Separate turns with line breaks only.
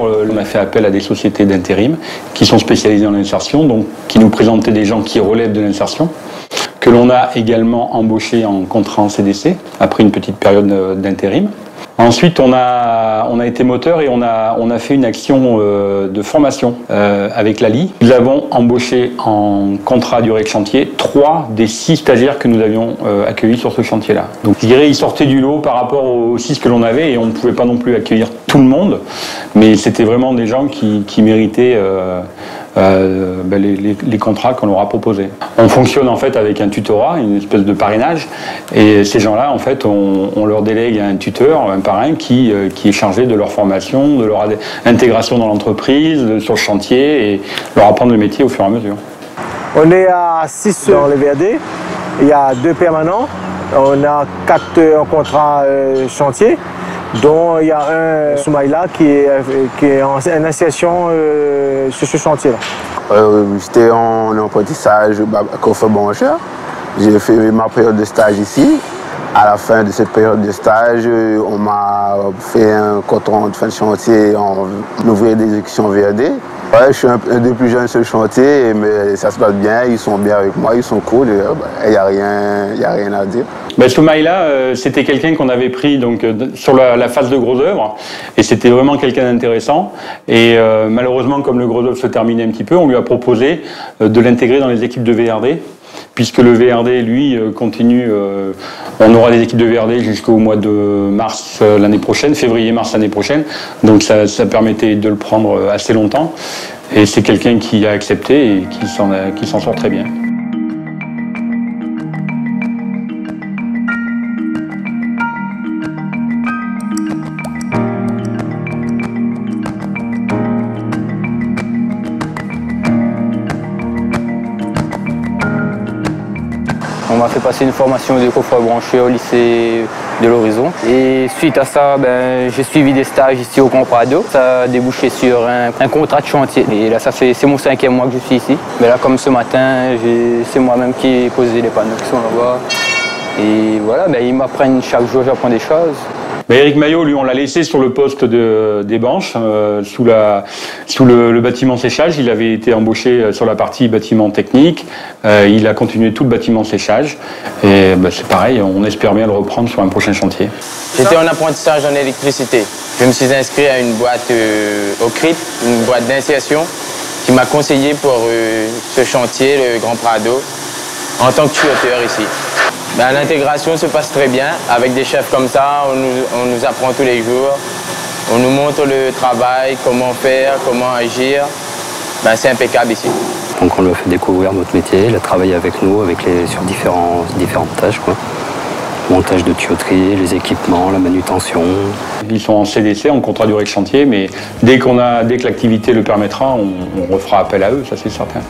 d'abord, on a fait appel à des sociétés d'intérim qui sont spécialisées dans l'insertion, donc qui nous présentaient des gens qui relèvent de l'insertion, que l'on a également embauché en contrat en CDC, après une petite période d'intérim. Ensuite, on a été moteur et on a fait une action de formation avec l'ALI. Nous avons embauché en contrat à durée de chantier 3 des 6 stagiaires que nous avions accueillis sur ce chantier-là. Donc je dirais ils sortaient du lot par rapport aux 6 que l'on avait et on ne pouvait pas non plus accueillir tout le monde, mais c'était vraiment des gens qui méritaient les contrats qu'on leur a proposés. On fonctionne en fait avec un tutorat, une espèce de parrainage, et ces gens-là en fait on leur délègue un tuteur, un parrain qui est chargé de leur formation, de leur intégration dans l'entreprise, sur le chantier et leur apprendre le métier au fur et à mesure.
On est à 6 dans les VRD, il y a 2 permanents, on a 4 en contrat chantier, dont il y a un Soumaïla qui est en initiation sur ce chantier-là.
J'étais en apprentissage à coffre-brancheur. J'ai fait ma période de stage ici. À la fin de cette période de stage, on m'a fait un contrat de fin de chantier en ouvrier d'exécution VRD. Ouais, je suis un des plus jeunes sur le chantier, mais ça se passe bien, ils sont bien avec moi, ils sont cool, il n'y a rien à dire.
Soumaïla, c'était quelqu'un qu'on avait pris donc, sur la phase de gros œuvre, et c'était vraiment quelqu'un d'intéressant. Et malheureusement, comme le gros œuvre se terminait un petit peu, on lui a proposé de l'intégrer dans les équipes de VRD. Puisque le VRD, lui, continue, on aura des équipes de VRD jusqu'au mois de mars l'année prochaine, février-mars l'année prochaine, donc ça permettait de le prendre assez longtemps, et c'est quelqu'un qui a accepté et qui s'en sort très bien.
On m'a fait passer une formation de coffre-brancheur au lycée de l'Horizon. Et suite à ça, j'ai suivi des stages ici au Grand Prado. Ça a débouché sur un contrat de chantier. Et là, c'est mon 5e mois que je suis ici. Mais là, comme ce matin, c'est moi-même qui ai posé les panneaux qui sont là-bas. Et voilà, ils m'apprennent chaque jour, j'apprends des choses.
Éric Maillot, lui, on l'a laissé sur le poste des Banches, sous le bâtiment séchage. Il avait été embauché sur la partie bâtiment technique. Il a continué tout le bâtiment séchage. Et c'est pareil, on espère bien le reprendre sur un prochain chantier.
J'étais en apprentissage en électricité. Je me suis inscrit à une boîte au CRIT, une boîte d'insertion, qui m'a conseillé pour ce chantier, le Grand Prado, en tant que tuteur ici. L'intégration se passe très bien. Avec des chefs comme ça, on nous apprend tous les jours. On nous montre le travail, comment faire, comment agir. C'est impeccable ici.
Donc on lui a fait découvrir notre métier, il a travaillé avec nous sur différentes tâches, quoi. Montage de tuyauterie, les équipements, la manutention.
Ils sont en CDC, en contrat durée de chantier, mais dès que l'activité le permettra, on refera appel à eux, ça c'est certain.